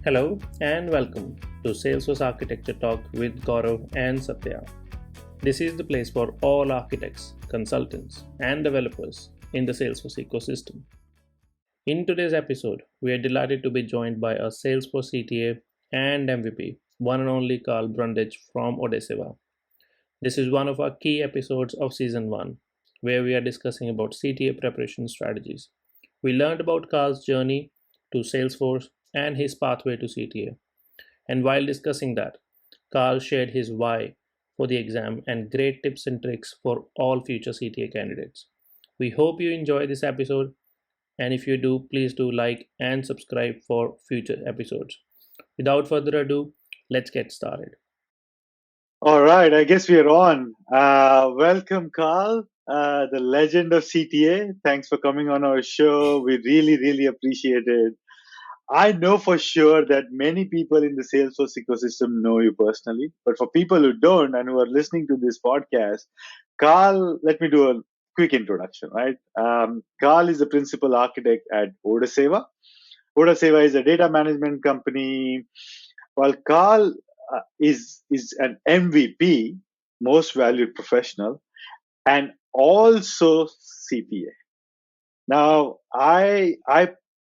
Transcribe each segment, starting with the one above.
Hello and welcome to Salesforce Architecture Talk with Gaurav and Satya. This is the place for all architects, consultants, and developers in the Salesforce ecosystem. In today's episode, we are delighted to be joined by a Salesforce CTA and MVP, one and only Carl Brundage from Odaseva. This is one of our key episodes of Season 1, where we are discussing about CTA Preparation Strategies. We learned about Carl's journey to Salesforce and his pathway to CTA. And while discussing that, Carl shared his why for the exam and great tips and tricks for all future CTA candidates. We hope you enjoy this episode, and if you do, please do like and subscribe for future episodes. Without further ado, let's get started. All right, I guess we are on. Welcome, Carl, the legend of CTA. Thanks for coming on our show. We really appreciate it. I know for sure that many people in the Salesforce ecosystem know you personally, but for people who don't and who are listening to this podcast, Carl, let me do a quick introduction, right? Carl is the principal architect at Odaseva. Odaseva is a data management company. While Carl is an MVP, most valued professional, and also CTA. Now, I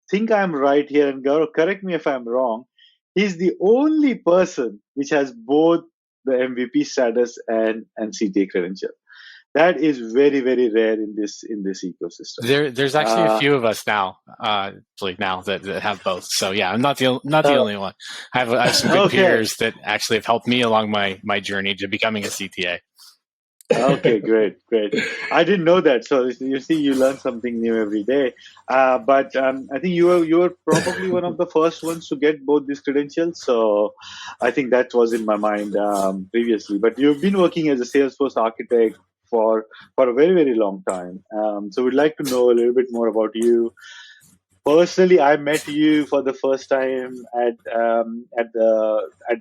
think I'm right here, and Gaurav, correct me if I'm wrong. He's the only person which has both the MVP status and CTA credential. That is very rare in this ecosystem. There's actually a few of us now, that have both. So yeah, I'm not the only one. I have some good peers that actually have helped me along my journey to becoming a CTA. Okay, great. I didn't know that. So you see, you learn something new every day. But I think you were probably one of the first ones to get both these credentials. So I think that was in my mind previously. But you've been working as a Salesforce architect for a very long time. So we'd like to know a little bit more about you. Personally, I met you for the first time at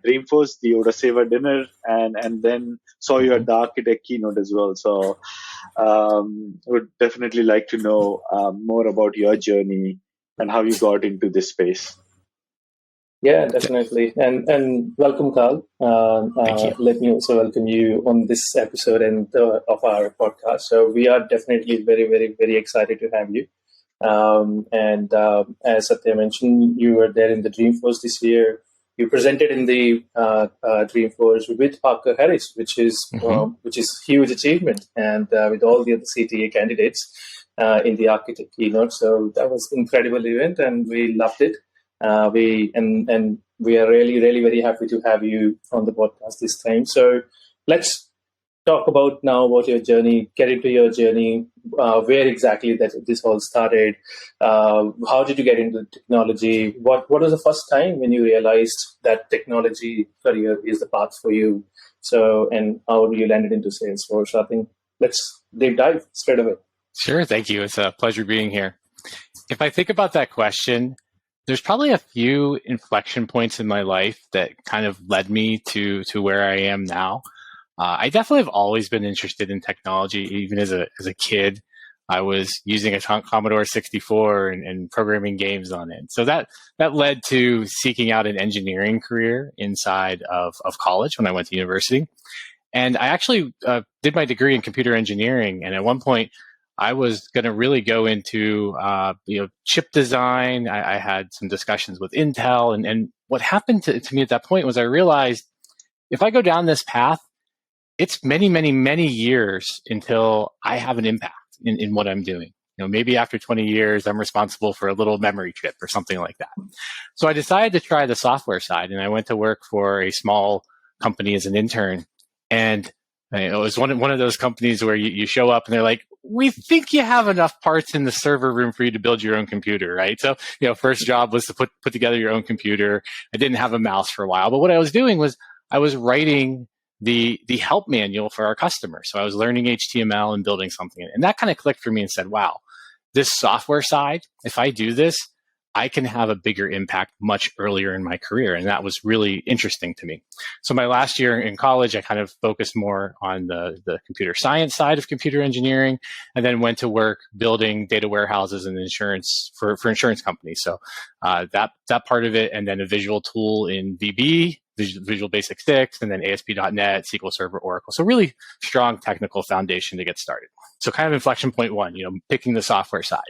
Dreamforce, the Odaseva dinner, and then saw you at the Architect keynote as well. So, would definitely like to know more about your journey and how you got into this space. Yeah, definitely, and welcome, Carl. Thank you. Let me also welcome you on this episode of our podcast. So we are definitely very excited to have you. As Satya mentioned, you were there in the Dreamforce this year. You presented in the Dreamforce with Parker Harris, which is huge achievement, and with all the other CTA candidates in the Architect keynote. So that was incredible event, and we loved it. We are really very happy to have you on the podcast this time. So let's talk about now about your journey, get into your journey, where exactly that this all started. How did you get into technology? What was the first time when you realized that technology career is the path for you? So, and how you landed into Salesforce? I think let's deep dive straight away. Sure, thank you. It's a pleasure being here. If I think about that question, there's probably a few inflection points in my life that kind of led me to where I am now. I definitely have always been interested in technology. Even as a kid, I was using a Commodore 64 and programming games on it. So that led to seeking out an engineering career inside of college when I went to university. And I actually did my degree in computer engineering. And at one point, I was going to really go into chip design. I had some discussions with Intel. And what happened to me at that point was I realized if I go down this path, it's many years until I have an impact in what I'm doing. Maybe after 20 years, I'm responsible for a little memory chip or something like that. So I decided to try the software side, and I went to work for a small company as an intern. And it was one of those companies where you show up and they're like, we think you have enough parts in the server room for you to build your own computer, right? So, first job was to put together your own computer. I didn't have a mouse for a while, but what I was doing was I was writing the help manual for our customers. So I was learning HTML and building something. And that kind of clicked for me and said, wow, this software side, if I do this, I can have a bigger impact much earlier in my career. And that was really interesting to me. So my last year in college, I kind of focused more on the computer science side of computer engineering, and then went to work building data warehouses and insurance for insurance companies. So that part of it, and then a visual tool in VB, Visual Basic 6, and then ASP.NET, SQL Server, Oracle. So really strong technical foundation to get started. So kind of inflection point one, picking the software side.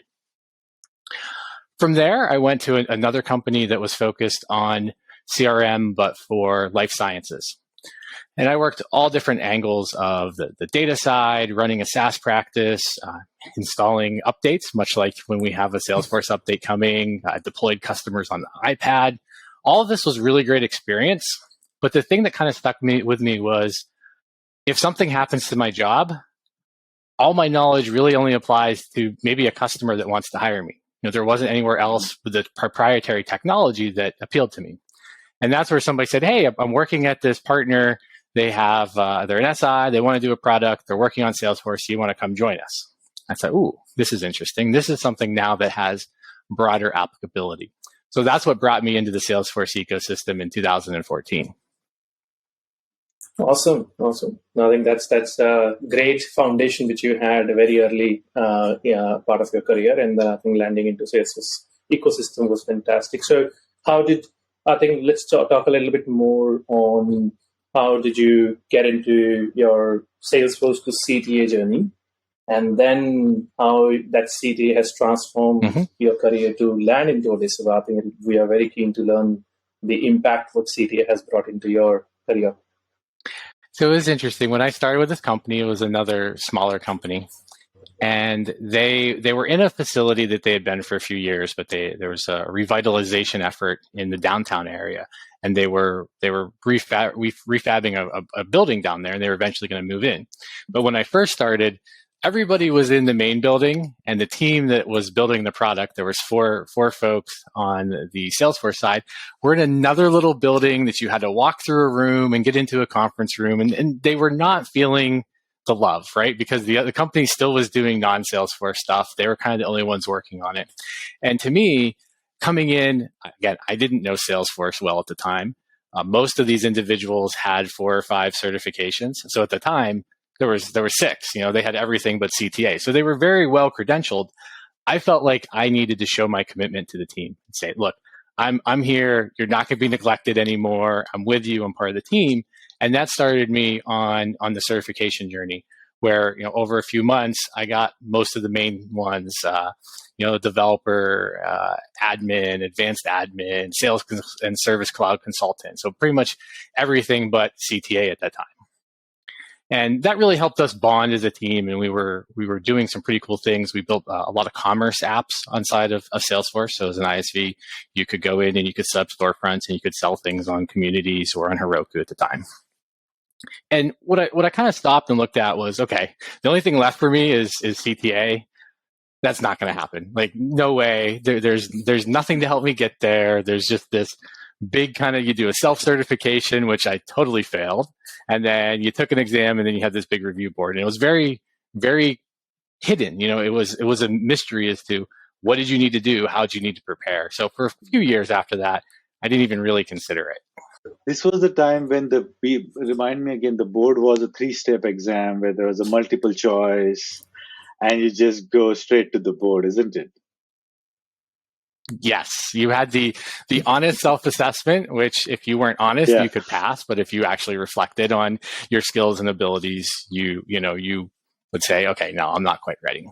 From there, I went to another company that was focused on CRM, but for life sciences. And I worked all different angles of the data side, running a SaaS practice, installing updates, much like when we have a Salesforce update coming, deployed customers on the iPad. All of this was really great experience. But the thing that kind of stuck with me was, if something happens to my job, all my knowledge really only applies to maybe a customer that wants to hire me. There wasn't anywhere else with the proprietary technology that appealed to me. And that's where somebody said, hey, I'm working at this partner. They have, they're an SI. They want to do a product. They're working on Salesforce. You want to come join us? I said, ooh, this is interesting. This is something now that has broader applicability. So that's what brought me into the Salesforce ecosystem in 2014. Awesome. I think that's a great foundation which you had a very early part of your career, and then I think landing into Salesforce ecosystem was fantastic. So let's talk a little bit more on how did you get into your Salesforce to CTA journey, and then how that CTA has transformed your career to land into Odaseva. I think we are very keen to learn the impact what CTA has brought into your career. So it was interesting. When I started with this company, it was another smaller company. And they were in a facility that they had been for a few years, but there was a revitalization effort in the downtown area. And they were refabbing a building down there, and they were eventually going to move in. But when I first started, everybody was in the main building, and the team that was building the product, there was four folks on the Salesforce side, were in another little building that you had to walk through a room and get into a conference room. And they were not feeling the love, right? Because the company still was doing non-Salesforce stuff. They were kind of the only ones working on it. And to me, coming in, again, I didn't know Salesforce well at the time. Most of these individuals had 4 or 5 certifications. So at the time, there were 6. They had everything but CTA. So they were very well credentialed. I felt like I needed to show my commitment to the team and say, look, I'm here. You're not going to be neglected anymore. I'm with you. I'm part of the team. And that started me on the certification journey, where over a few months I got most of the main ones. Developer, admin, advanced admin, sales and service cloud consultant. So pretty much everything but CTA at that time. And that really helped us bond as a team. And we were doing some pretty cool things. We built a lot of commerce apps on side of Salesforce. So as an ISV, you could go in and you could set up storefronts and you could sell things on Communities or on Heroku at the time. And what I kind of stopped and looked at was, okay, the only thing left for me is CTA. That's not going to happen. Like, no way. There's nothing to help me get there. There's just this big kind of, you do a self-certification, which I totally failed. And then you took an exam, and then you had this big review board. And it was very, very hidden. It was a mystery as to what did you need to do? How did you need to prepare? So for a few years after that, I didn't even really consider it. This was the time when remind me again, the board was a 3-step exam where there was a multiple choice and you just go straight to the board, isn't it? Yes, you had the honest self-assessment, which if you weren't honest, you could pass. But if you actually reflected on your skills and abilities, you would say, okay, no, I'm not quite ready.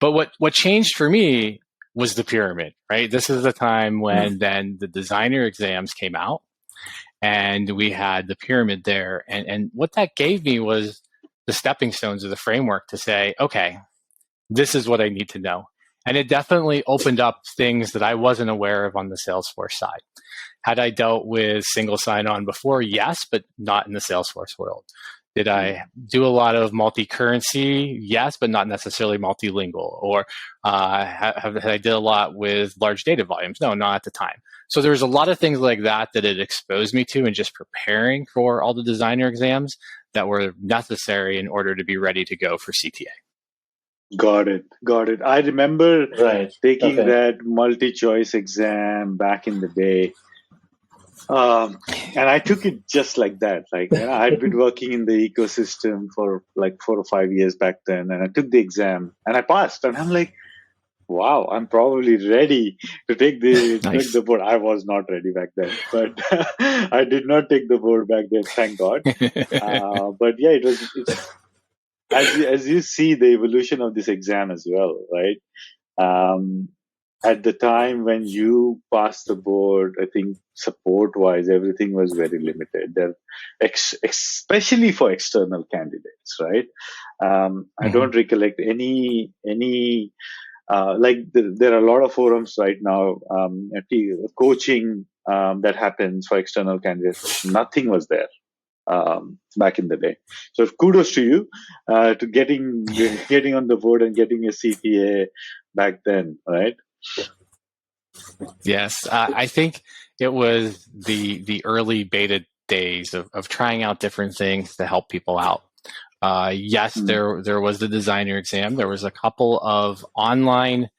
But what changed for me was the pyramid, right? This is the time when then the designer exams came out, and we had the pyramid there. And what that gave me was the stepping stones of the framework to say, okay, this is what I need to know. And it definitely opened up things that I wasn't aware of on the Salesforce side. Had I dealt with single sign-on before? Yes, but not in the Salesforce world. Did I do a lot of multi-currency? Yes, but not necessarily multilingual. Or had I did a lot with large data volumes? No, not at the time. So there was a lot of things like that it exposed me to, and just preparing for all the designer exams that were necessary in order to be ready to go for CTA. Got it. I remember Right. taking Okay. that multi-choice exam back in the day. And I took it just like that. Like, I'd been working in the ecosystem for like 4 or 5 years back then, and I took the exam and I passed. And I'm like, wow, I'm probably ready to take Nice. the board. I was not ready back then, but I did not take the board back then, thank God. But yeah, it's as you see the evolution of this exam as well, right? Um, at the time when you passed the board, I think support wise, everything was very limited. There, especially for external candidates, right? I don't recollect any there are a lot of forums right now, coaching that happens for external candidates. Nothing was there back in the day. So kudos to you to getting on the board and getting a CTA back then, right? Yes, I think it was the early beta days of trying out different things to help people out. Yes, there was the designer exam. There was a couple of online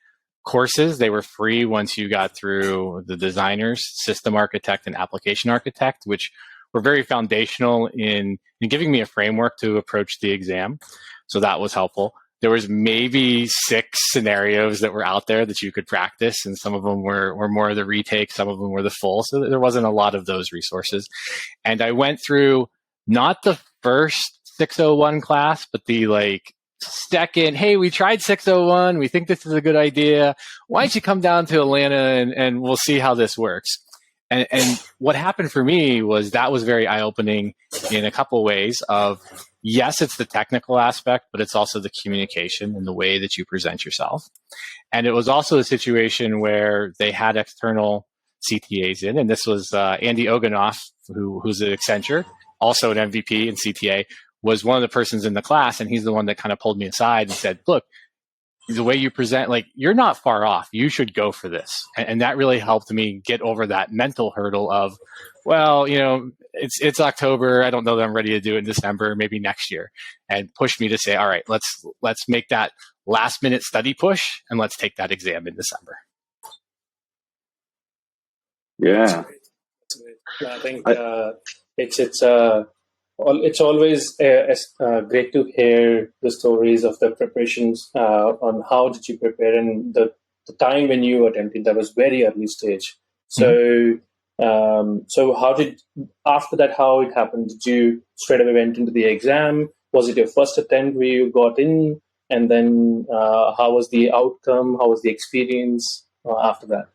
courses. They were free once you got through the designers, system architect, and application architect, which were very foundational in giving me a framework to approach the exam. So that was helpful. There was maybe 6 scenarios that were out there that you could practice, and some of them were more of the retake, some of them were the full. So there wasn't a lot of those resources. And I went through not the first 601 class, but the second, hey, we tried 601. We think this is a good idea. Why don't you come down to Atlanta and we'll see how this works? And what happened for me was that was very eye-opening in a couple of ways of, yes, it's the technical aspect, but it's also the communication and the way that you present yourself. And it was also a situation where they had external CTAs in, and this was Andy Oganoff, who's at Accenture, also an MVP in CTA, was one of the persons in the class, and he's the one that kind of pulled me aside and said, look, the way you present, you're not far off. You should go for this. And that really helped me get over that mental hurdle of, well, it's October. I don't know that I'm ready to do it in December, maybe next year, and push me to say, all right, let's make that last minute study push and let's take that exam in December. Yeah. I think it's always great to hear the stories of the preparations on how did you prepare, and the time when you attempted, that was very early stage. So, so how did, after that, how it happened? Did you straight away went into the exam? Was it your first attempt where you got in? And then how was the outcome? How was the experience after that?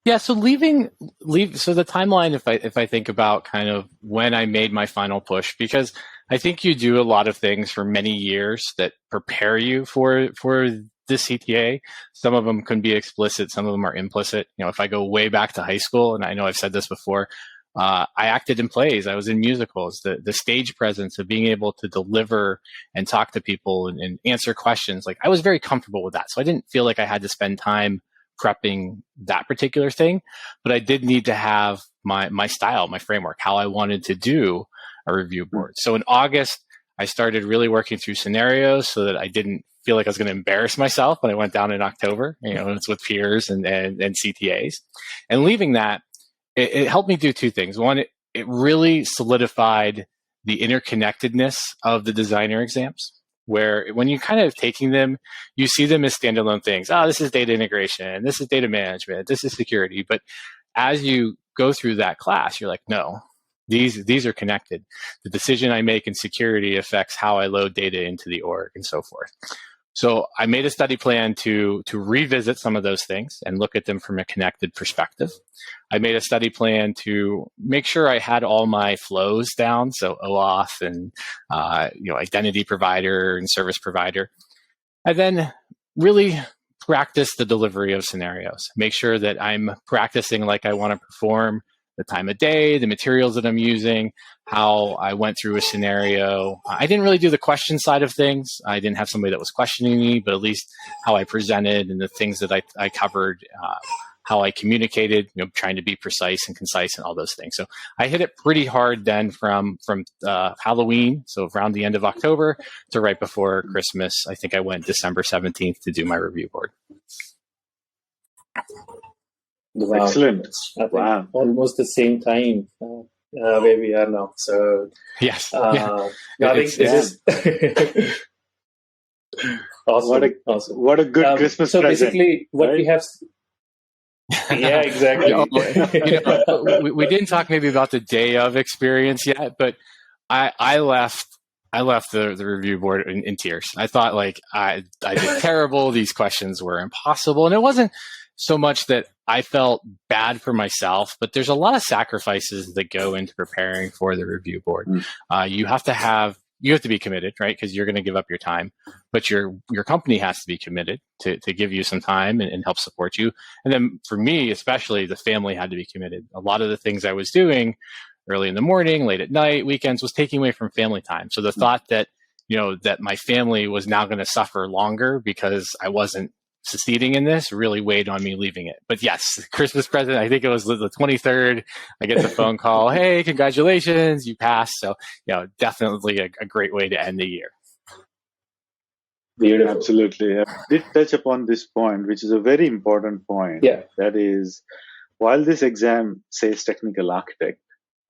Yeah, so so the timeline, if I think about kind of when I made my final push, because I think you do a lot of things for many years that prepare you for the CTA. Some of them can be explicit, some of them are implicit. If I go way back to high school, and I know I've said this before, I acted in plays, I was in musicals. The stage presence of being able to deliver and talk to people and answer questions, I was very comfortable with that. So I didn't feel like I had to spend time prepping that particular thing, but I did need to have my style, my framework, how I wanted to do a review board. So in August, I started really working through scenarios so that I didn't feel like I was going to embarrass myself when I went down in October. It's with peers and CTAs. And leaving that, it helped me do 2 things. One, it really solidified the interconnectedness of the designer exams, where when you're kind of taking them, you see them as standalone things. This is data integration, this is data management, this is security. But as you go through that class, you're like, no, these are connected. The decision I make in security affects how I load data into the org and so forth. So I made a study plan to revisit some of those things and look at them from a connected perspective. I made a study plan to make sure I had all my flows down, so OAuth and identity provider and service provider, and then really practice the delivery of scenarios. Make sure that I'm practicing like I want to perform, the time of day, the materials that I'm using, how I went through a scenario. I didn't really do the question side of things. I didn't have somebody that was questioning me, but at least how I presented and the things that I covered, how I communicated, trying to be precise and concise and all those things. So I hit it pretty hard then from Halloween, so around the end of October to right before Christmas. I think I went December 17th to do my review board. Wow. Excellent. Wow. Almost the same time where we are now. So yes. Just awesome. What a good Christmas so present. So basically what we have... Yeah, exactly. We didn't talk maybe about the day of experience yet, but I left the review board in tears. I thought I did terrible. These questions were impossible. And it wasn't so much that I felt bad for myself, but there's a lot of sacrifices that go into preparing for the review board. You have to be committed, right? Because you're going to give up your time, but your company has to be committed to give you some time and help support you. And then for me, especially, the family had to be committed. A lot of the things I was doing early in the morning, late at night, weekends was taking away from family time. So the thought that, that my family was now going to suffer longer because I wasn't succeeding in this really weighed on me leaving it. But yes, Christmas present, I think it was the 23rd. I get the phone call, hey, congratulations, you passed. So, definitely a great way to end the year. Beautiful. Absolutely. I did touch upon this point, which is a very important point. Yeah. That is, while this exam says technical architect,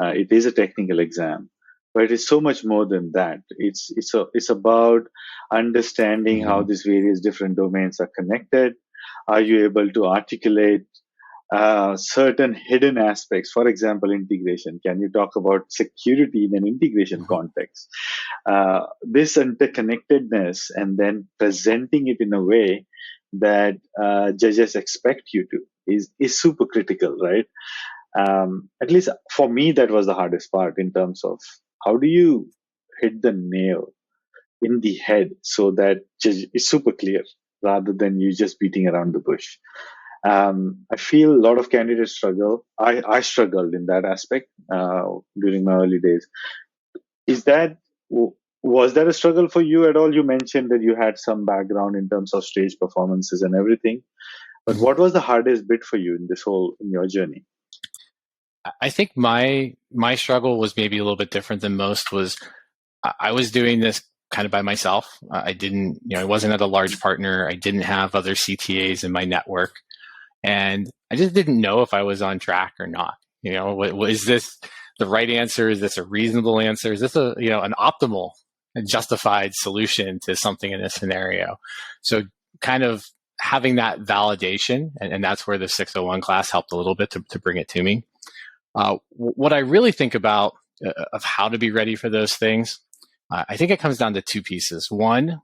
it is a technical exam, but it is so much more than that. It's about understanding how these various different domains are connected. Are you able to articulate certain hidden aspects? For example, integration. Can you talk about security in an integration context? This interconnectedness and then presenting it in a way that judges expect you to is super critical, right? At least for me, that was the hardest part in terms of how do you hit the nail in the head so that it's super clear rather than you just beating around the bush. I feel a lot of candidates struggle. I struggled in that aspect during my early days. Was that a struggle for you at all? You mentioned that you had some background in terms of stage performances and everything, but what was the hardest bit for you in your journey? I think my struggle was maybe a little bit different than most. Was I was doing this kind of by myself. I didn't, I wasn't at a large partner. I didn't have other CTAs in my network, and I just didn't know if I was on track or not. Is this the right answer? Is this a reasonable answer? Is this an optimal and justified solution to something in this scenario? So kind of having that validation, and that's where the 601 class helped a little bit to bring it to me. What I really think about of how to be ready for those things, I think it comes down to two pieces. One,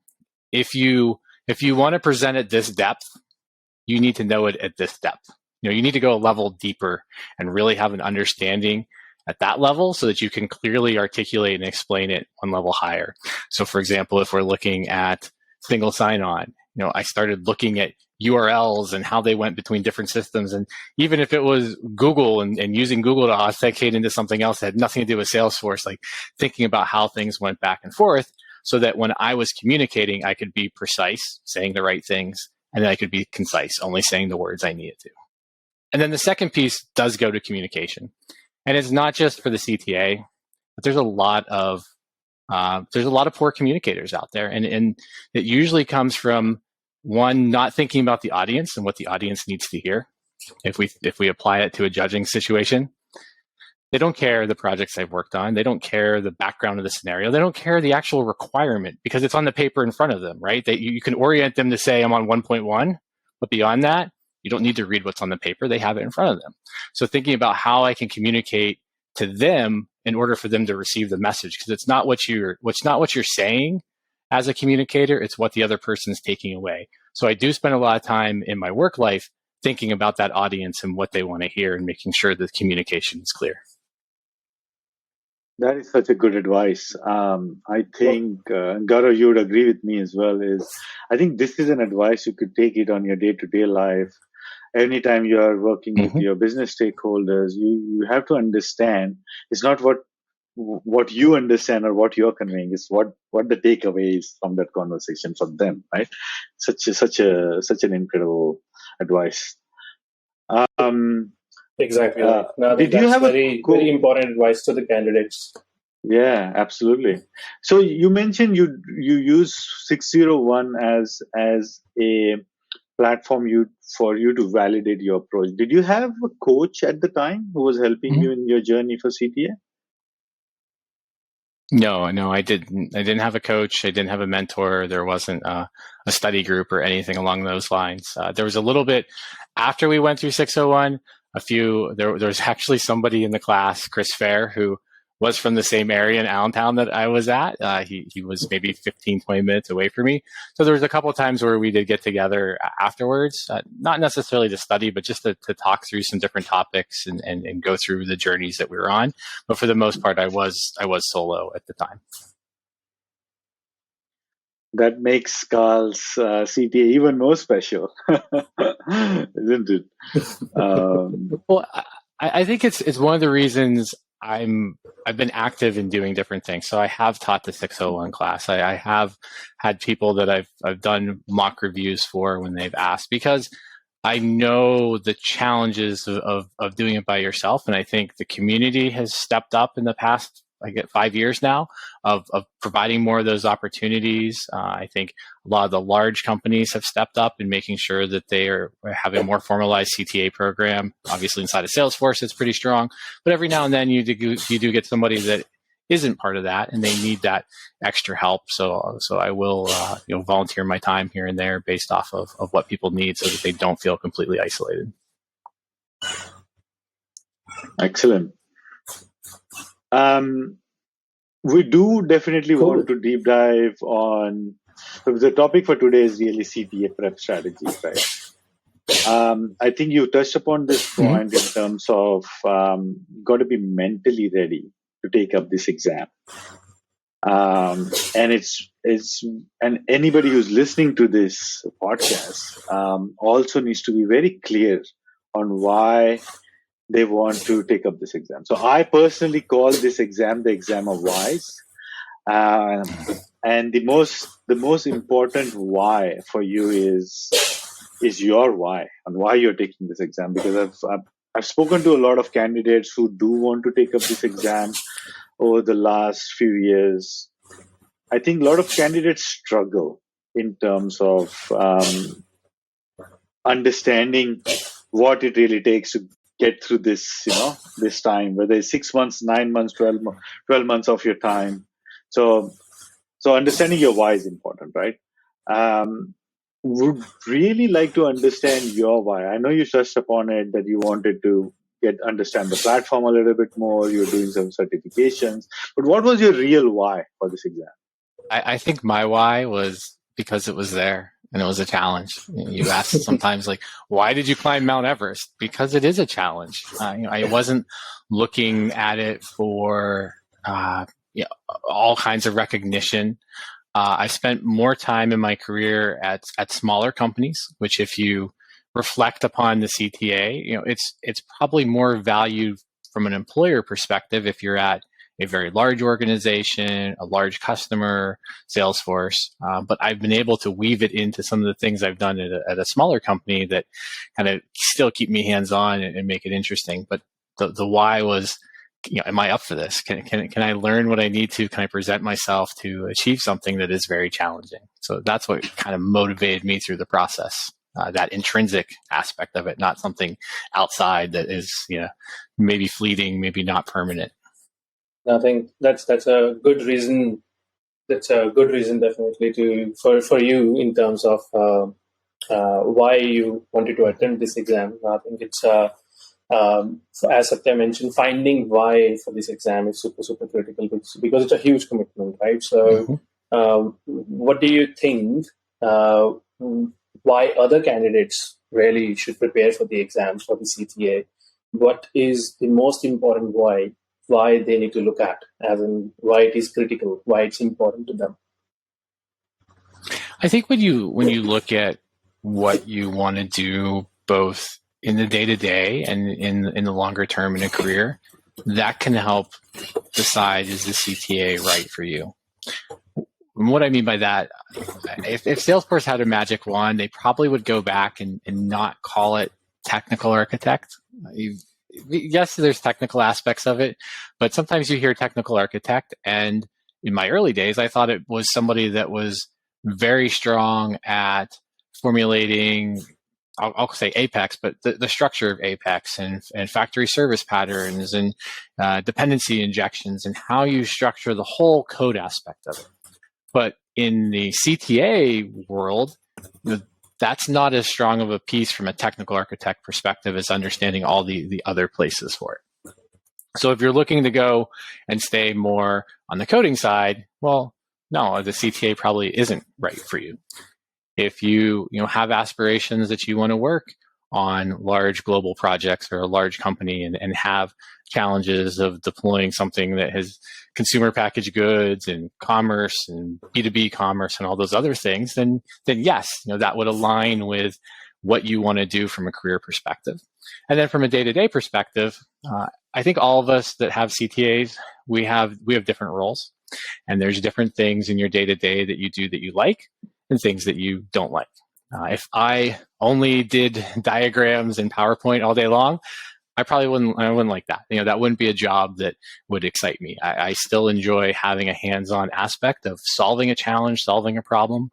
if you want to present at this depth, you need to know it at this depth. You need to go a level deeper and really have an understanding at that level so that you can clearly articulate and explain it one level higher. So for example, if we're looking at single sign-on, I started looking at URLs and how they went between different systems. And even if it was Google and using Google to authenticate into something else that had nothing to do with Salesforce, thinking about how things went back and forth so that when I was communicating, I could be precise, saying the right things, and then I could be concise, only saying the words I needed to. And then the second piece does go to communication. And it's not just for the CTA, but there's a lot of poor communicators out there. And it usually comes from one, not thinking about the audience and what the audience needs to hear. If we apply it to a judging situation, they don't care the projects they've worked on. They don't care the background of the scenario. They don't care the actual requirement because it's on the paper in front of them, right? You can orient them to say, I'm on 1.1, but beyond that, you don't need to read what's on the paper. They have it in front of them. So thinking about how I can communicate to them in order for them to receive the message, because it's not what you're saying as a communicator, it's what the other person's taking away. So I do spend a lot of time in my work life thinking about that audience and what they want to hear and making sure the communication is clear. That is such a good advice. I think, Gaurav, you would agree with me as well, I think this is an advice you could take it on your day-to-day life. Anytime you are working with your business stakeholders, you have to understand it's not what you understand or what you're conveying, is what the takeaway is from that conversation for them, right? Such an incredible advice. Exactly. Right. No, I think did you that's have very important advice to the candidates. Yeah, absolutely. So you mentioned you use 601 as a platform for you to validate your approach. Did you have a coach at the time who was helping you in your journey for CTA? No, I didn't. I didn't have a coach. I didn't have a mentor. There wasn't a study group or anything along those lines. There was a little bit after we went through 601. There was actually somebody in the class, Chris Fair, who was from the same area in Allentown that I was at. He was maybe 15, 20 minutes away from me. So there was a couple of times where we did get together afterwards, not necessarily to study, but just to talk through some different topics and go through the journeys that we were on. But for the most part, I was solo at the time. That makes Carl's CTA even more special, isn't it? Well, I think it's one of the reasons I've been active in doing different things. So I have taught the 601 class. I have had people that I've done mock reviews for when they've asked, because I know the challenges of doing it by yourself. And I think the community has stepped up in the past, 5 years now, of providing more of those opportunities. I think a lot of the large companies have stepped up in making sure that they are having a more formalized CTA program. Obviously, inside of Salesforce, it's pretty strong. But every now and then, you do get somebody that isn't part of that, and they need that extra help. So I will volunteer my time here and there based off of what people need, so that they don't feel completely isolated. Excellent. We do definitely want to deep dive on. So the topic for today is really CTA prep strategies, right? I think you touched upon this point in terms of got to be mentally ready to take up this exam, and and anybody who's listening to this podcast also needs to be very clear on why they want to take up this exam. So I personally call this exam the exam of whys. And the most important why for you is your why, and why you're taking this exam. Because I've spoken to a lot of candidates who do want to take up this exam over the last few years. I think a lot of candidates struggle in terms of understanding what it really takes to get through this, this time, whether it's 6 months, 9 months, 12 months of your time. So understanding your why is important, right? Would really like to understand your why. I know you touched upon it, that you wanted to understand the platform a little bit more. You're doing some certifications, but what was your real why for this exam? I think my why was because it was there. And it was a challenge. You ask sometimes, why did you climb Mount Everest? Because it is a challenge. I wasn't looking at it for all kinds of recognition. I spent more time in my career at smaller companies, which, if you reflect upon the CTA, it's probably more valued from an employer perspective if you're at a very large organization, a large customer, Salesforce. But I've been able to weave it into some of the things I've done at a smaller company that kind of still keep me hands-on and make it interesting. But the why was, am I up for this? Can I learn what I need to? Can I present myself to achieve something that is very challenging? So that's what kind of motivated me through the process. That intrinsic aspect of it, not something outside that is, maybe fleeting, maybe not permanent. I think that's a good reason. That's a good reason, definitely, for you in terms of why you wanted to attend this exam. I think it's as Satya mentioned, finding why for this exam is super critical, because it's a huge commitment, right? So, what do you think? Why other candidates really should prepare for the exams for the CTA? What is the most important why they need to look at, as in why it is critical, why it's important to them? I think when you look at what you want to do, both in the day-to-day and in the longer term in a career, that can help decide, is the CTA right for you? And what I mean by that, if Salesforce had a magic wand, they probably would go back and not call it technical architect. Yes, there's technical aspects of it, but sometimes you hear technical architect, and in my early days, I thought it was somebody that was very strong at formulating, I'll say Apex, but the structure of Apex and factory service patterns and dependency injections and how you structure the whole code aspect of it. But in the CTA world, that's not as strong of a piece from a technical architect perspective as understanding all the other places for it. So if you're looking to go and stay more on the coding side, well, no, the CTA probably isn't right for you. If you have aspirations that you want to work on large global projects or a large company and have challenges of deploying something that has consumer packaged goods and commerce and B2B commerce and all those other things, then yes, that would align with what you want to do from a career perspective. And then from a day-to-day perspective, I think all of us that have CTAs, we have different roles, and there's different things in your day-to-day that you do that you like and things that you don't like. If I only did diagrams in PowerPoint all day long, I wouldn't like that. That wouldn't be a job that would excite me. I still enjoy having a hands-on aspect of solving a challenge, solving a problem.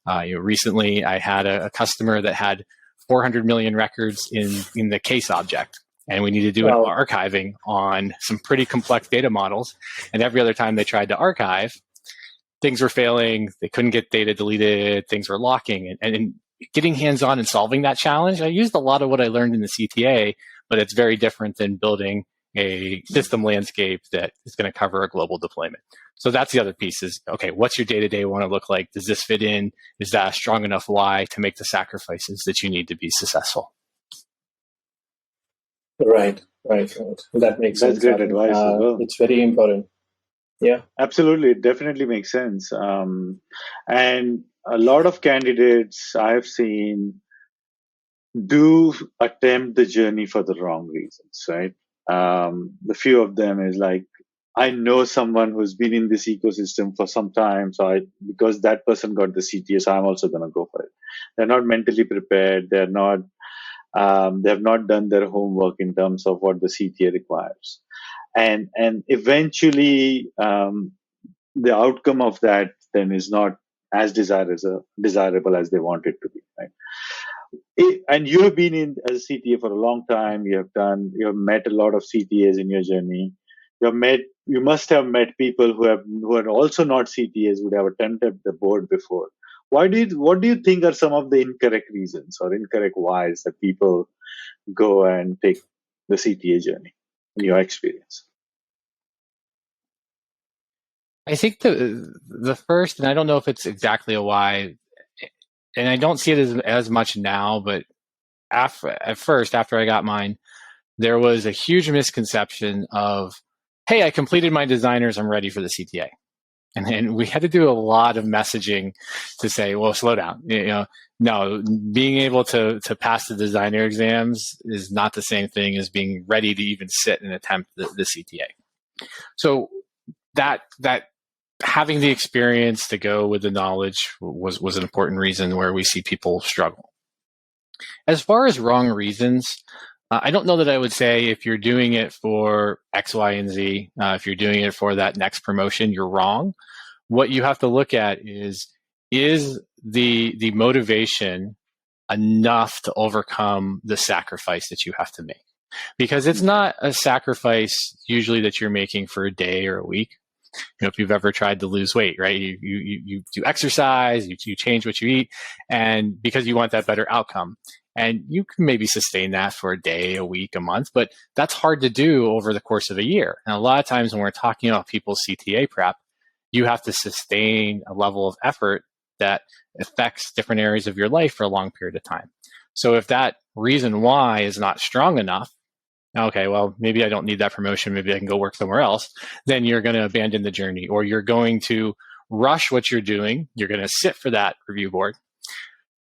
Recently, I had a customer that had 400 million records in the case object, and we needed to do an archiving on some pretty complex data models. And every other time they tried to archive, things were failing. They couldn't get data deleted. Things were locking. And getting hands-on and solving that challenge, I used a lot of what I learned in the CTA, but it's very different than building a system landscape that is going to cover a global deployment. So that's the other piece is, okay, what's your day-to-day want to look like? Does this fit in? Is that a strong enough why to make the sacrifices that you need to be successful? Right. That makes sense. That's great advice as well. It's very important. Yeah. Absolutely. It definitely makes sense. And a lot of candidates I've seen do attempt the journey for the wrong reasons, right? The few of them is like, I know someone who's been in this ecosystem for some time, because that person got the CTA, so I'm also going to go for it. They're not mentally prepared. They're not. They have not done their homework in terms of what the CTA requires, and eventually the outcome of that then is not as desirable as they want it to be, right? And you have been in as a CTA for a long time. You have met a lot of CTAs in your journey. You must have met people who are also not CTAs, would have attempted the board before. What do you think are some of the incorrect reasons or incorrect whys that people go and take the CTA journey in your experience? I think the first, and I don't know if it's exactly a why, and I don't see it as much now, but at first, after I got mine, there was a huge misconception of, hey, I completed my designers, I'm ready for the CTA. And then we had to do a lot of messaging to say, well, slow down. No, being able to pass the designer exams is not the same thing as being ready to even sit and attempt the CTA. So that having the experience to go with the knowledge was an important reason where we see people struggle. As far as wrong reasons, I don't know that I would say if you're doing it for X, Y, and Z, if you're doing it for that next promotion, you're wrong. What you have to look at is the motivation enough to overcome the sacrifice that you have to make? Because it's not a sacrifice usually that you're making for a day or a week. If you've ever tried to lose weight, right? You do exercise, you change what you eat, and because you want that better outcome. And you can maybe sustain that for a day, a week, a month, but that's hard to do over the course of a year. And a lot of times when we're talking about people's CTA prep, you have to sustain a level of effort that affects different areas of your life for a long period of time. So if that reason why is not strong enough, okay, well, maybe I don't need that promotion, maybe I can go work somewhere else, then you're going to abandon the journey, or you're going to rush what you're doing. You're going to sit for that review board.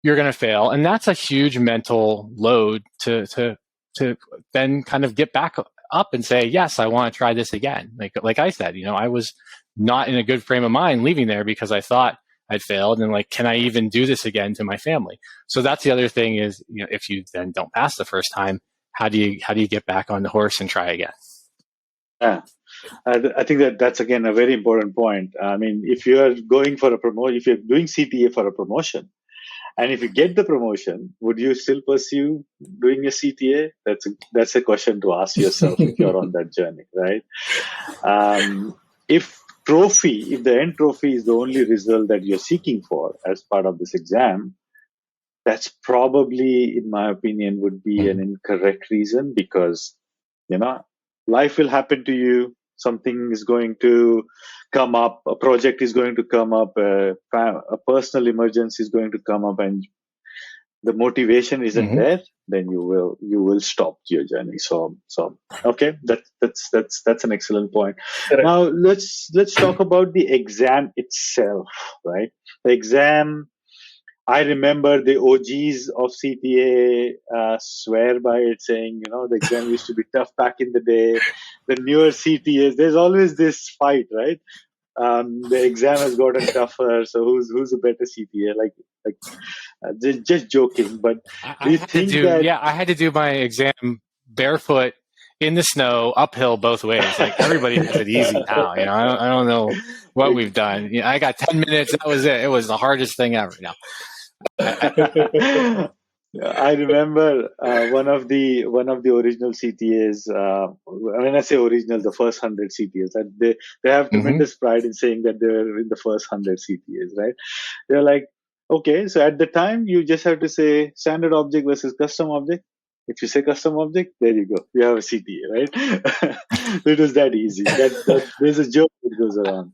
You're going to fail. And that's a huge mental load to then kind of get back up and say, yes, I want to try this again. Like I said, I was not in a good frame of mind leaving there because I thought I'd failed, and like, can I even do this again to my family? So that's the other thing is, if you then don't pass the first time, how do you get back on the horse and try again? Yeah. I think that's again a very important point. I mean, if you are going for a promotion, if you're doing CTA for a promotion, and if you get the promotion, would you still pursue doing a CTA? That's a question to ask yourself if you're on that journey, right? If the end trophy is the only result that you're seeking for as part of this exam, that's probably, in my opinion, would be an incorrect reason, because life will happen to you. Something is going to come up, a project is going to come up, a personal emergency is going to come up, and the motivation isn't there, then you will stop your journey. So okay, that's an excellent point. Correct. Now let's talk about the exam itself, right? The exam, I remember the OGs of CTA swear by it, saying, the exam used to be tough back in the day. The newer CTAs, there's always this fight, right? The exam has gotten tougher, so who's a better CTA? Just joking, but do you think that? Yeah, I had to do my exam barefoot in the snow, uphill both ways. Like, everybody has it easy now. I don't know what we've done. I got 10 minutes. That was it. It was the hardest thing ever. No. I remember one of the original CTAs. When I say original, the first 100 CTAs, that they have tremendous pride in saying that they're in the first 100 CTAs, right? They're like, okay, so at the time you just have to say standard object versus custom object. If you say custom object, there you go, you have a CTA, right? It was that easy. There's a joke that goes around.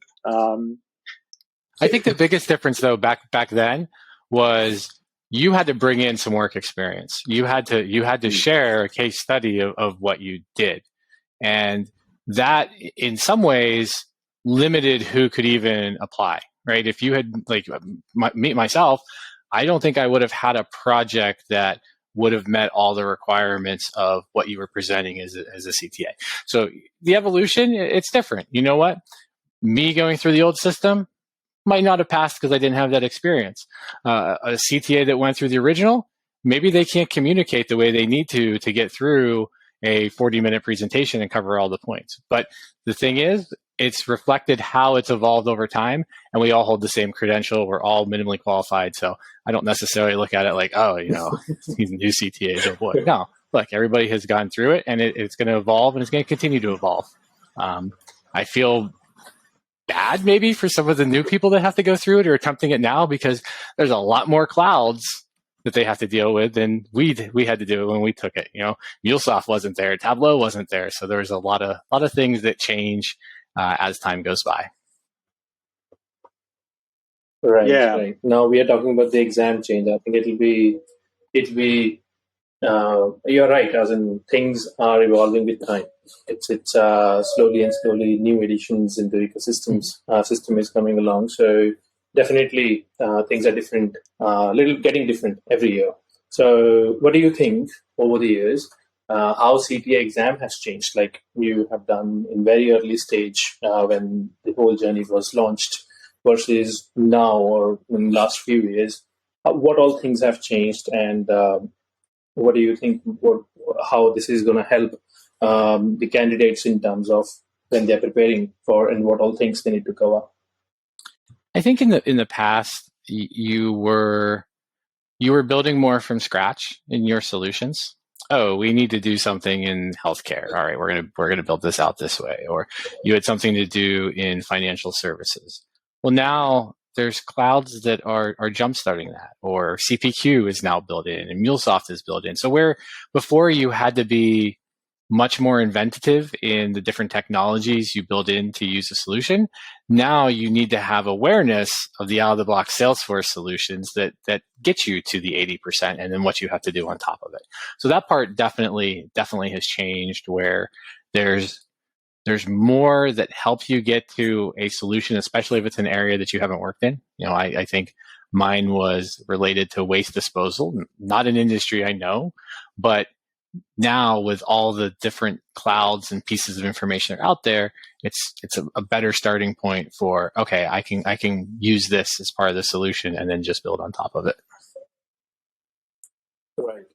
I think the biggest difference, though, back then was you had to bring in some work experience. You had to share a case study of what you did, and that in some ways limited who could even apply. Right? If you had, like, myself, I don't think I would have had a project that would have met all the requirements of what you were presenting as a CTA. So the evolution, it's different. You know what? Me going through the old system might not have passed because I didn't have that experience. A CTA that went through the original, maybe they can't communicate the way they need to get through a 40-minute presentation and cover all the points. But the thing is, it's reflected how it's evolved over time, and we all hold the same credential. We're all minimally qualified. So I don't necessarily look at it like, these new CTAs, oh boy. No, look, everybody has gone through it, and it's going to evolve, and it's going to continue to evolve. I feel bad maybe for some of the new people that have to go through it or attempting it now, because there's a lot more clouds that they have to deal with than we had to do it when we took it. MuleSoft wasn't there, Tableau wasn't there, so there's a lot of things that change as time goes by. Right. Yeah. Right. Now we are talking about the exam change. I think it'll be. You're right. As in, things are evolving with time. It's slowly new additions into ecosystems. System is coming along. So definitely things are different. Getting different every year. So what do you think over the years? How CTA exam has changed, like you have done in very early stage when the whole journey was launched versus now or in the last few years, what all things have changed, and what do you think, how this is going to help the candidates in terms of when they're preparing for, and what all things they need to cover? I think in the past, you were building more from scratch in your solutions. Oh, we need to do something in healthcare. All right, we're gonna build this out this way. Or you had something to do in financial services. Well, now there's clouds that are jumpstarting that, or CPQ is now built in, and MuleSoft is built in. So where before you had to be much more inventive in the different technologies you build in to use a solution, now you need to have awareness of the out-of-the-box Salesforce solutions that get you to the 80% and then what you have to do on top of it. So that part definitely has changed, where there's more that help you get to a solution, especially if it's an area that you haven't worked in. I think mine was related to waste disposal, not an industry I know, but now with all the different clouds and pieces of information that are out there, it's a better starting point for, okay, I can use this as part of the solution and then just build on top of it. Right.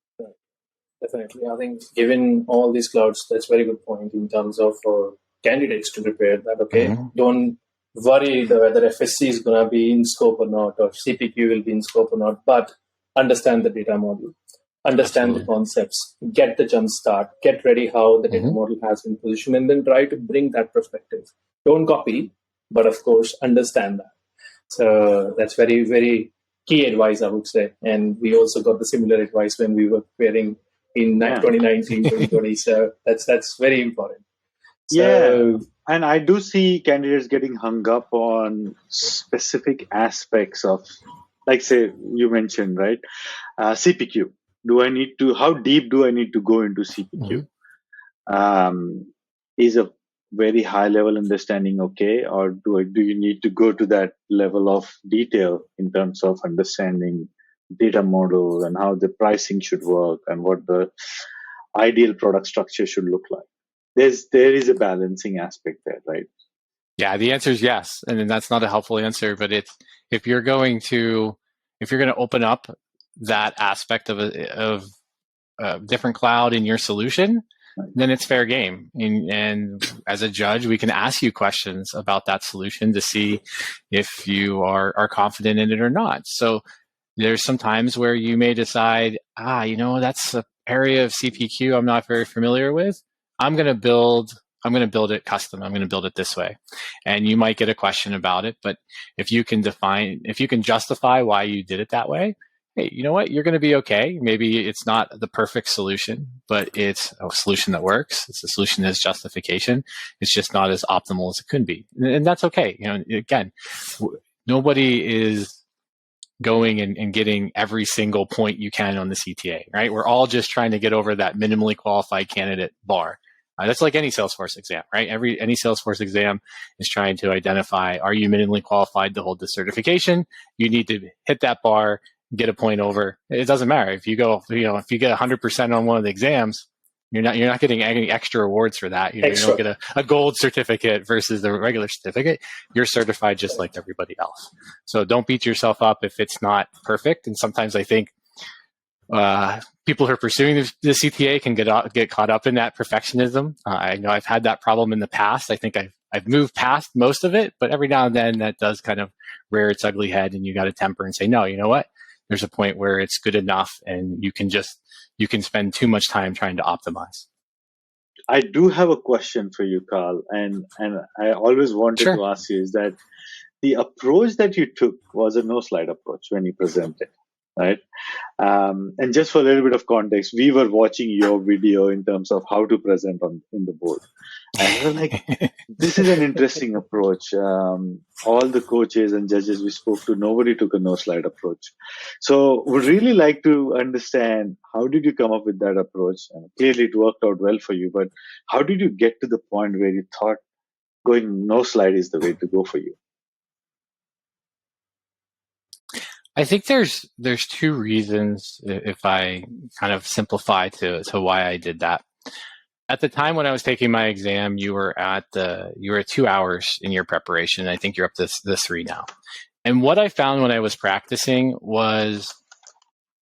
Definitely. I think given all these clouds, that's a very good point in terms of for candidates to prepare that, okay, don't worry whether FSC is going to be in scope or not, or CPQ will be in scope or not, but understand the data model, understand the concepts, get the jump start, get ready how the data model has been positioned, and then try to bring that perspective. Don't copy, but of course, understand that. So that's very, very key advice, I would say. And we also got the similar advice when we were preparing in 2019, 2020. So that's very important. So, and I do see candidates getting hung up on specific aspects of, like, say, you mentioned, right? CPQ. How deep do I need to go into CPQ? Is a very high level understanding okay? Or do you need to go to that level of detail in terms of understanding data model and how the pricing should work and what the ideal product structure should look like? There is a balancing aspect there, right? Yeah, the answer is yes, and then that's not a helpful answer. But if you're going to open up that aspect of a different cloud in your solution, then it's fair game. And as a judge, we can ask you questions about that solution to see if you are confident in it or not. So there's some times where you may decide, that's an area of CPQ I'm not very familiar with. I'm going to build it custom. I'm going to build it this way. And you might get a question about it, but if you can justify why you did it that way, hey, you know what? You're going to be okay. Maybe it's not the perfect solution, but it's a solution that works. It's a solution that has justification. It's just not as optimal as it could be. And that's okay. Again, nobody is going and getting every single point you can on the CTA, right? We're all just trying to get over that minimally qualified candidate bar. That's like any Salesforce exam, right? Any Salesforce exam is trying to identify, are you minimally qualified to hold the certification? You need to hit that bar, get a point over. It doesn't matter if you get 100% on one of the exams, you're not getting any extra awards for that. You don't get a gold certificate versus the regular certificate. You're certified just like everybody else. So don't beat yourself up if it's not perfect. And sometimes I think people who are pursuing the CTA can get caught up in that perfectionism. I know I've had that problem in the past. I think I've moved past most of it, but every now and then that does kind of rear its ugly head, and you got to temper and say, no, you know what? There's a point where it's good enough, and you can spend too much time trying to optimize. I do have a question for you, Carl, and I always wanted to ask you is that the approach that you took was a no-slide approach when you presented, right? And just for a little bit of context, we were watching your video in terms of how to present in the board. And we were like, this is an interesting approach. All the coaches and judges we spoke to, nobody took a no-slide approach. So we'd really like to understand, how did you come up with that approach? And clearly it worked out well for you, but how did you get to the point where you thought going no-slide is the way to go for you? I think there's two reasons, if I kind of simplify to why I did that. At the time when I was taking my exam, you were at 2 hours in your preparation. I think you're up to the 3 now. And what I found when I was practicing was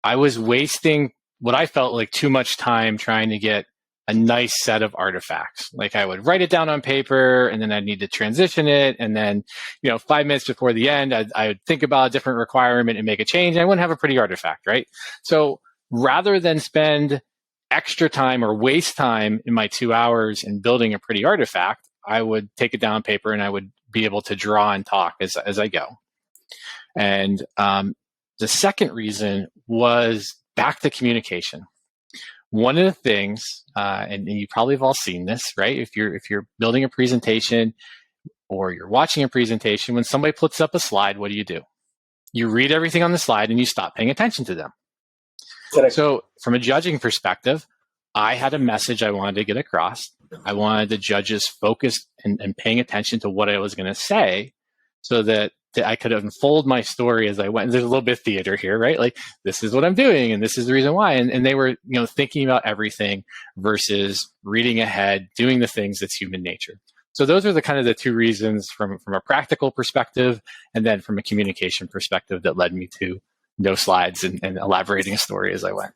I was wasting what I felt like too much time trying to get a nice set of artifacts. Like I would write it down on paper, and then I'd need to transition it. And then, 5 minutes before the end, I would think about a different requirement and make a change. And I wouldn't have a pretty artifact, right? So rather than spend extra time or waste time in my 2 hours in building a pretty artifact, I would take it down on paper and I would be able to draw and talk as I go. And the second reason was back to communication. One of the things, and you probably have all seen this, right? If you're building a presentation or you're watching a presentation, when somebody puts up a slide, what do? You read everything on the slide and you stop paying attention to them. Correct. So from a judging perspective, I had a message I wanted to get across. I wanted the judges focused and paying attention to what I was going to say so that that I could unfold my story as I went. There's a little bit of theater here, right? Like, this is what I'm doing and this is the reason why. And they were, thinking about everything versus reading ahead, doing the things that's human nature. So those are the kind of the two reasons from a practical perspective, and then from a communication perspective that led me to no slides and elaborating a story as I went.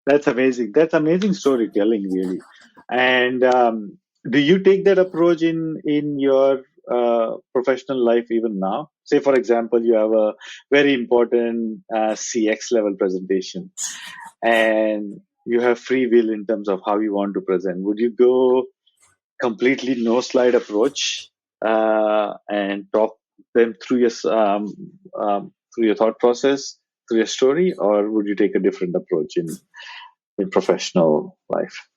That's amazing. That's amazing storytelling, really. And do you take that approach in your professional life even now? Say, for example, you have a very important CX level presentation, and you have free will in terms of how you want to present. Would you go completely no slide approach and talk them through your thought process, through your story, or would you take a different approach in professional life?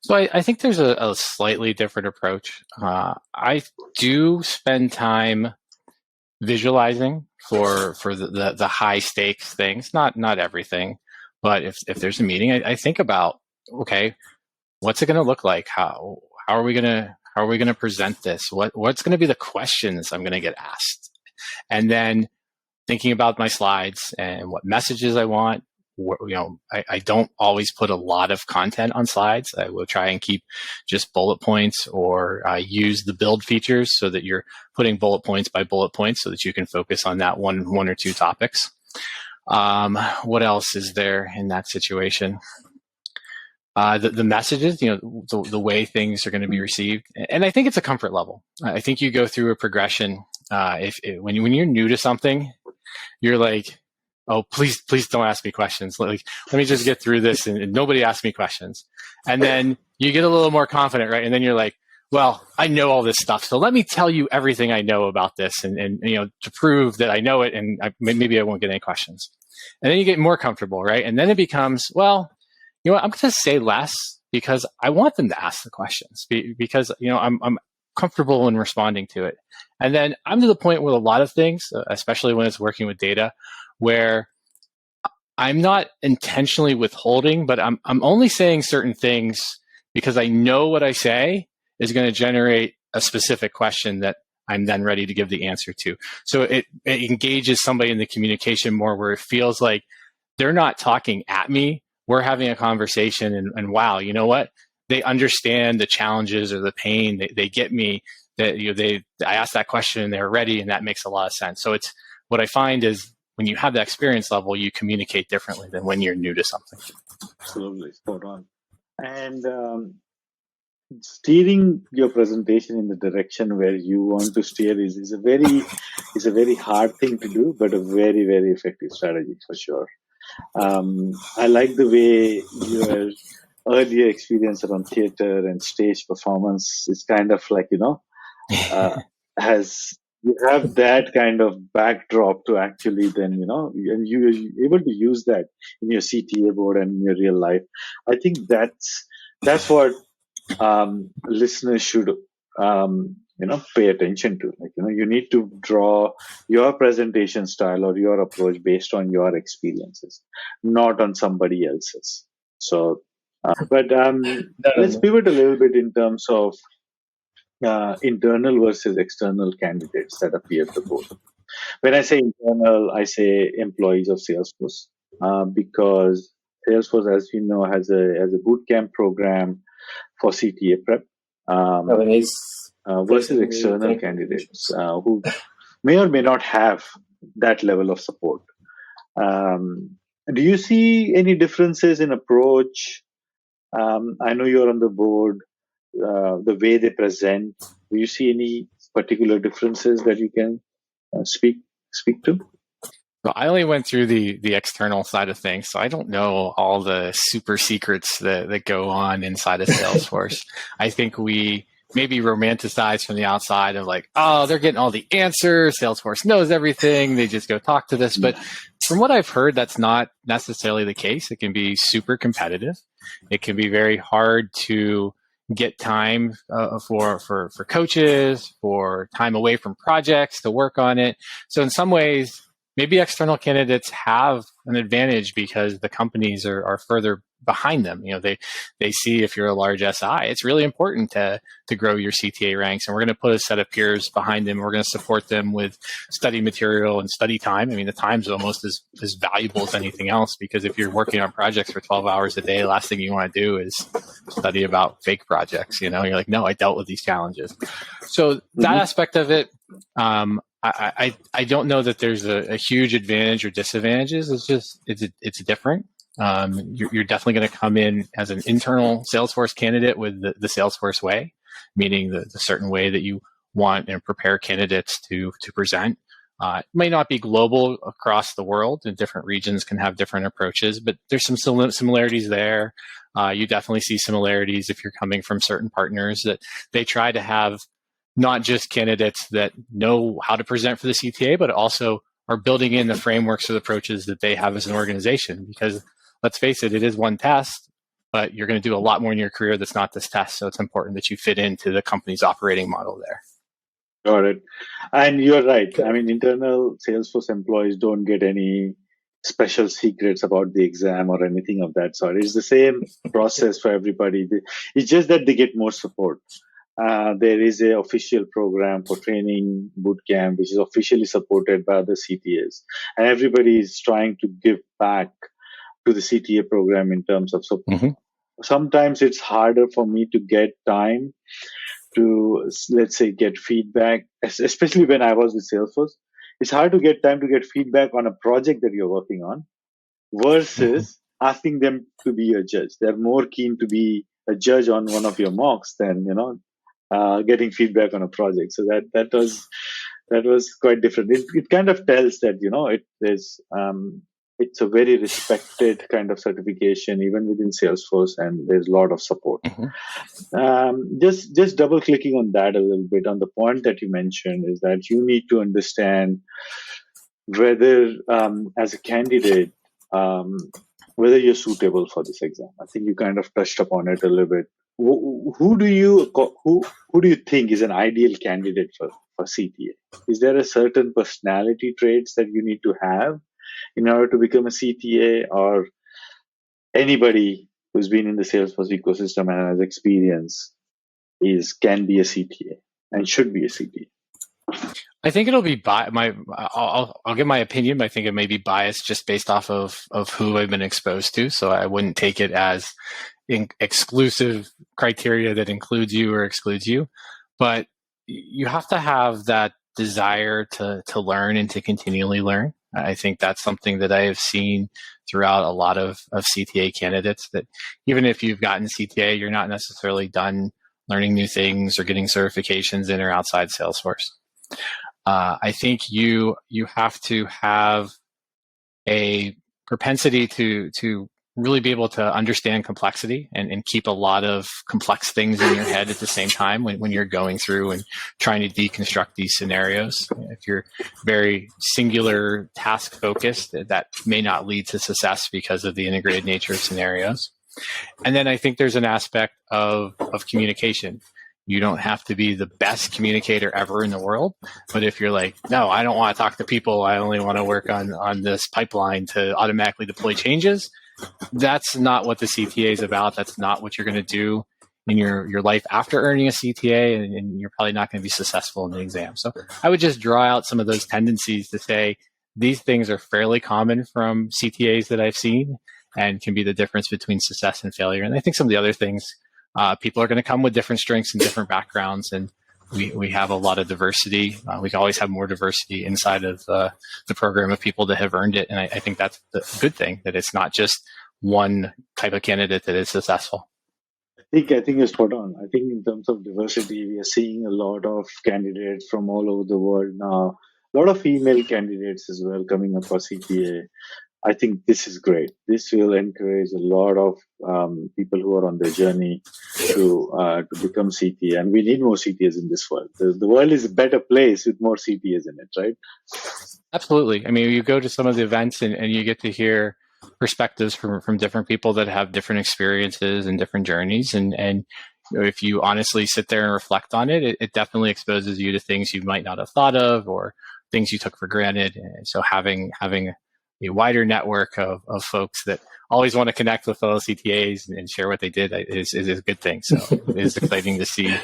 So I think there's a slightly different approach. I do spend time visualizing for the high stakes things, not everything, but if there's a meeting, I think about, okay, what's it going to look like? How are we going to present this? What's going to be the questions I'm going to get asked? And then thinking about my slides and what messages I want. I don't always put a lot of content on slides. I will try and keep just bullet points, or use the build features so that you're putting bullet points by bullet points so that you can focus on that one or two topics. What else is there in that situation? The messages, the way things are going to be received. And I think it's a comfort level. I think you go through a progression. When you're new to something, you're like, oh, please don't ask me questions. Let me just get through this and nobody asks me questions. And then you get a little more confident, right? And then you're like, well, I know all this stuff, so let me tell you everything I know about this and to prove that I know it, and maybe I won't get any questions. And then you get more comfortable, right? And then it becomes, well, I'm going to say less because I want them to ask the questions because, I'm comfortable in responding to it. And then I'm to the point with a lot of things, especially when it's working with data, where I'm not intentionally withholding, but I'm only saying certain things because I know what I say is going to generate a specific question that I'm then ready to give the answer to. So it engages somebody in the communication more, where it feels like they're not talking at me. We're having a conversation, and wow, you know what? They understand the challenges or the pain. They get me. That I asked that question and they're ready, and that makes a lot of sense. So it's what I find is when you have that experience level, you communicate differently than when you're new to something. Absolutely, spot on. And steering your presentation in the direction where you want to steer is a very hard thing to do, but a very, very effective strategy for sure. I like the way your earlier experience around theater and stage performance is kind of like, you have that kind of backdrop to actually then, and you're able to use that in your CTA board and in your real life. I think that's what listeners should, pay attention to. You need to draw your presentation style or your approach based on your experiences, not on somebody else's. So, let's pivot a little bit in terms of internal versus external candidates that appear at the board. When I say internal, I say employees of Salesforce, because Salesforce, as you know, has a bootcamp program for CTA prep, versus external candidates who may or may not have that level of support. Do you see any differences in approach? I know you're on the board. The way they present, do you see any particular differences that you can speak to? So I only went through the external side of things, so I don't know all the super secrets that go on inside of Salesforce. I think we maybe romanticize from the outside of like, oh, they're getting all the answers. Salesforce knows everything. They just go talk to this. But from what I've heard, that's not necessarily the case. It can be super competitive. It can be very hard to get time for coaches, for time away from projects to work on it. So in some ways, maybe external candidates have an advantage because the companies are further behind them. They see if you're a large SI, it's really important to grow your CTA ranks, and we're going to put a set of peers behind them. We're going to support them with study material and study time. I mean, the time's almost as valuable as anything else, because if you're working on projects for 12 hours a day, the last thing you want to do is study about fake projects. You're like, no, I dealt with these challenges. So that aspect of it, I don't know that there's a huge advantage or disadvantages. It's different. You're definitely going to come in as an internal Salesforce candidate with the Salesforce way, meaning the certain way that you want and prepare candidates to present. It may not be global across the world, and different regions can have different approaches, but there's some similarities there. You definitely see similarities if you're coming from certain partners that they try to have not just candidates that know how to present for the CTA, but also are building in the frameworks or the approaches that they have as an organization. Because let's face it, it is one test, but you're going to do a lot more in your career that's not this test. So it's important that you fit into the company's operating model there. Got it. And you're right. I mean, internal Salesforce employees don't get any special secrets about the exam or anything of that sort. It's the same process for everybody. It's just that they get more support. There is an official program for training bootcamp, which is officially supported by the CTAs. And everybody is trying to give back to the CTA program in terms of support. Sometimes it's harder for me to get time to, let's say, get feedback, especially when I was with Salesforce. It's hard to get time to get feedback on a project that you're working on versus asking them to be a judge. They're more keen to be a judge on one of your mocks than, getting feedback on a project. So that was quite different. It kind of tells that, it's a very respected kind of certification, even within Salesforce, and there's a lot of support. Just double clicking on that a little bit, on the point that you mentioned, is that you need to understand whether, as a candidate, whether you're suitable for this exam. I think you kind of touched upon it a little bit. Who do you think is an ideal candidate for CTA? Is there a certain personality traits that you need to have in order to become a CTA, or anybody who's been in the Salesforce ecosystem and has experience can be a CTA and should be a CTA? I think it'll be I'll give my opinion, but I think it may be biased just based off of who I've been exposed to. So I wouldn't take it as exclusive criteria that includes you or excludes you, but you have to have that desire to learn and to continually learn. I think that's something that I have seen throughout a lot of CTA candidates, that even if you've gotten CTA, you're not necessarily done learning new things or getting certifications in or outside Salesforce. I think you have to have a propensity to really be able to understand complexity and keep a lot of complex things in your head at the same time when you're going through and trying to deconstruct these scenarios. If you're very singular task focused, that may not lead to success because of the integrated nature of scenarios. And then I think there's an aspect of communication. You don't have to be the best communicator ever in the world, but if you're like, no, I don't want to talk to people, I only want to work on this pipeline to automatically deploy changes, that's not what the CTA is about. That's not what you're going to do in your life after earning a CTA, and you're probably not going to be successful in the exam. So I would just draw out some of those tendencies to say these things are fairly common from CTAs that I've seen and can be the difference between success and failure. And I think some of the other things, people are going to come with different strengths and different backgrounds, and we have a lot of diversity. We can always have more diversity inside of the program of people that have earned it. And I think that's the good thing, that it's not just one type of candidate that is successful. I think you're spot on. I think in terms of diversity, we are seeing a lot of candidates from all over the world now. A lot of female candidates as well coming up for CTA. I think this is great. This will encourage a lot of people who are on their journey to become CTA. And we need more CTAs in this world. The world is a better place with more CTAs in it, right? Absolutely. I mean, you go to some of the events and you get to hear perspectives from different people that have different experiences and different journeys. And if you honestly sit there and reflect on it, it definitely exposes you to things you might not have thought of, or things you took for granted. And so having a wider network of folks that always want to connect with fellow CTAs and share what they did is a good thing. So it is exciting to see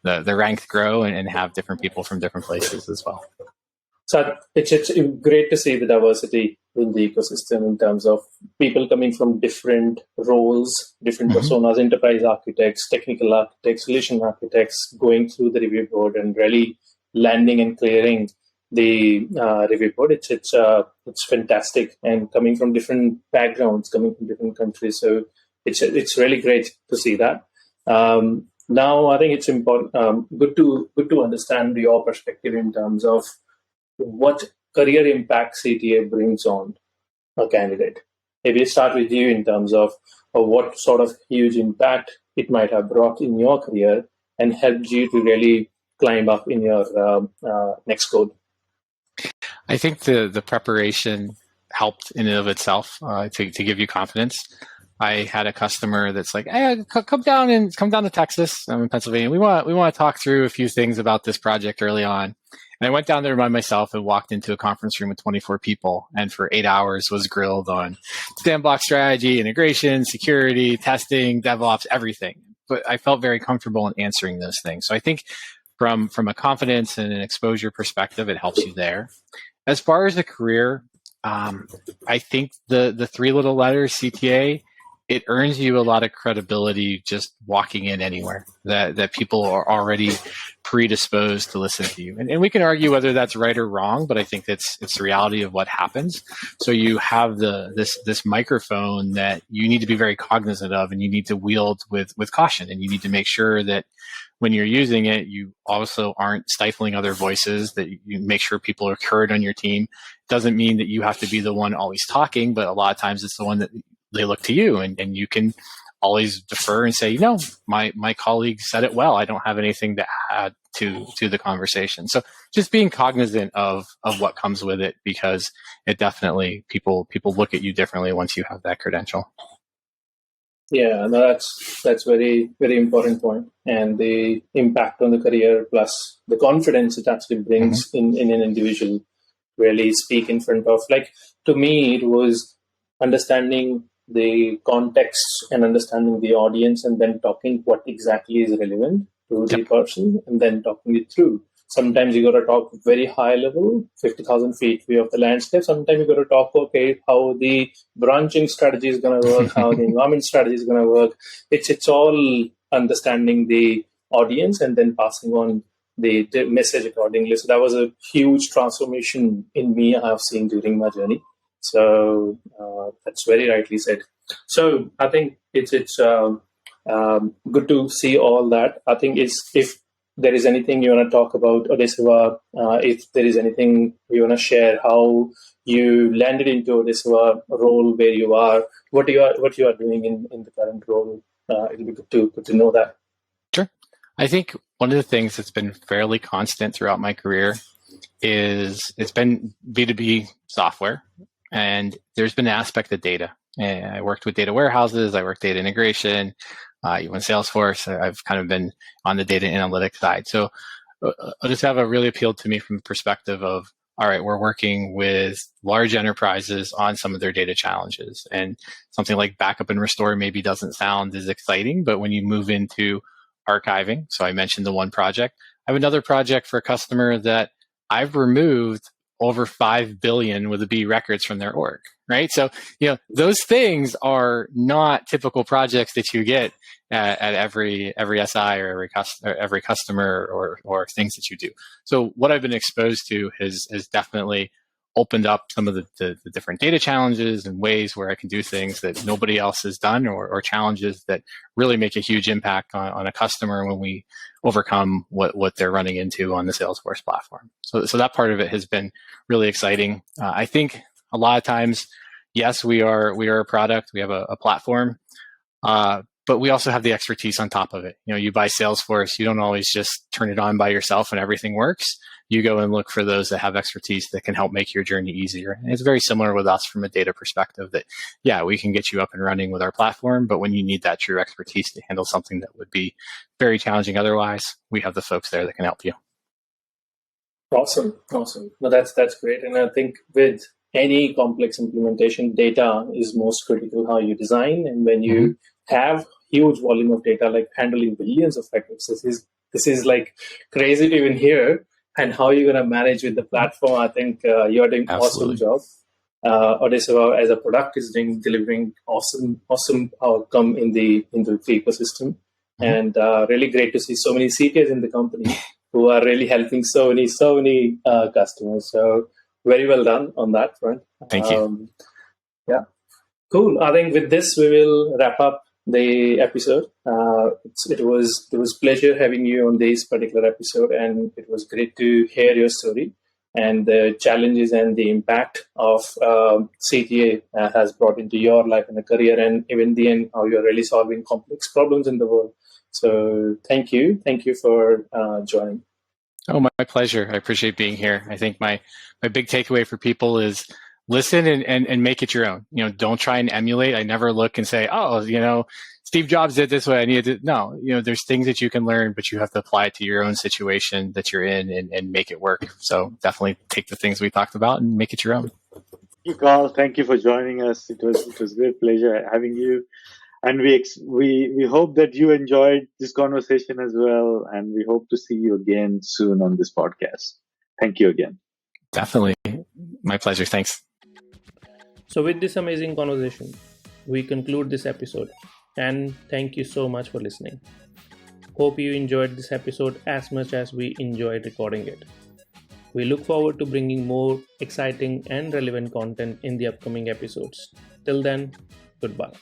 the ranks grow and have different people from different places as well. So it's great to see the diversity in the ecosystem in terms of people coming from different roles, different personas, enterprise architects, technical architects, solution architects, going through the review board and really landing and clearing the review board. It's fantastic, and coming from different backgrounds, coming from different countries. So it's really great to see that. Now I think it's important, good to understand your perspective in terms of what career impact CTA brings on a candidate. Maybe start with you in terms of what sort of huge impact it might have brought in your career and helped you to really climb up in your next goal. I think the preparation helped in and of itself to give you confidence. I had a customer that's like, "Hey, come down to Texas. I'm in Pennsylvania. We want to talk through a few things about this project early on." And I went down there by myself and walked into a conference room with 24 people, and for 8 hours was grilled on sandbox strategy, integration, security, testing, DevOps, everything. But I felt very comfortable in answering those things. So I think from a confidence and an exposure perspective, it helps you there. As far as a career, I think the three little letters CTA, it earns you a lot of credibility just walking in anywhere that people are already predisposed to listen to you. And we can argue whether that's right or wrong, but I think it's the reality of what happens. So you have this microphone that you need to be very cognizant of, and you need to wield with caution, and you need to make sure that when you're using it, you also aren't stifling other voices, that you make sure people are heard on your team. Doesn't mean that you have to be the one always talking, but a lot of times it's the one that they look to you, and you can always defer and say, my colleague said it well. I don't have anything to add to the conversation. So just being cognizant of what comes with it, because it definitely, people look at you differently once you have that credential. Yeah, no, that's very, very important point. And the impact on the career plus the confidence it actually brings in an individual really speak in front of, like, to me, it was understanding the context and understanding the audience, and then talking what exactly is relevant to the person, and then talking it through. Sometimes you got to talk very high level, 50,000 feet view of the landscape. Sometimes you got to talk, okay, how the branching strategy is going to work, how the environment strategy is going to work. It's all understanding the audience and then passing on the message accordingly. So that was a huge transformation in me I have seen during my journey. So that's very rightly said. So I think it's good to see all that. I think if there is anything you want to talk about, Odaseva, if there is anything you want to share, how you landed into Odaseva role, where you are, what you are doing in the current role, it'll be good to know that. Sure. I think one of the things that's been fairly constant throughout my career is it's been B2B software. And there's been an aspect of data. And I worked with data warehouses. I worked data integration. Even Salesforce, I've kind of been on the data analytics side. So Odaseva really appealed to me from the perspective of, all right, we're working with large enterprises on some of their data challenges. And something like backup and restore maybe doesn't sound as exciting, but when you move into archiving, so I mentioned the one project, I have another project for a customer that I've removed over 5 billion with a B records from their org, right? So, those things are not typical projects that you get at every SI or every customer or things that you do. So what I've been exposed to has definitely opened up some of the different data challenges and ways where I can do things that nobody else has done, or challenges that really make a huge impact on a customer when we overcome what they're running into on the Salesforce platform. So that part of it has been really exciting. I think a lot of times, yes, we are a product, we have a platform, but we also have the expertise on top of it. You buy Salesforce, you don't always just turn it on by yourself and everything works. You go and look for those that have expertise that can help make your journey easier. And it's very similar with us from a data perspective that, yeah, we can get you up and running with our platform, but when you need that true expertise to handle something that would be very challenging otherwise, we have the folks there that can help you. Awesome. No, that's great. And I think with any complex implementation, data is most critical how you design. And when you have huge volume of data, like handling billions of records, this is like crazy to even hear. And how you're going to manage with the platform, I think you're doing awesome job. Odaseva as a product is delivering awesome outcome in the ecosystem, and really great to see so many CTAs in the company who are really helping so many customers. So very well done on that front. Thank you. Yeah, cool. I think with this we will wrap up the episode. It was pleasure having you on this particular episode, and it was great to hear your story and the challenges and the impact of CTA has brought into your life and a career, and even the end how you're really solving complex problems in the world. So thank you for joining. Oh, my pleasure. I appreciate being here. I think my big takeaway for people is listen and make it your own. Don't try and emulate. I never look and say, oh, Steve Jobs did this way. I need to. No, there's things that you can learn, but you have to apply it to your own situation that you're in and make it work. So definitely take the things we talked about and make it your own. Thank you, Carl. Thank you for joining us. It was a great pleasure having you. And we hope that you enjoyed this conversation as well. And we hope to see you again soon on this podcast. Thank you again. Definitely. My pleasure. Thanks. So with this amazing conversation, we conclude this episode. And thank you so much for listening. Hope you enjoyed this episode as much as we enjoyed recording it. We look forward to bringing more exciting and relevant content in the upcoming episodes. Till then, goodbye.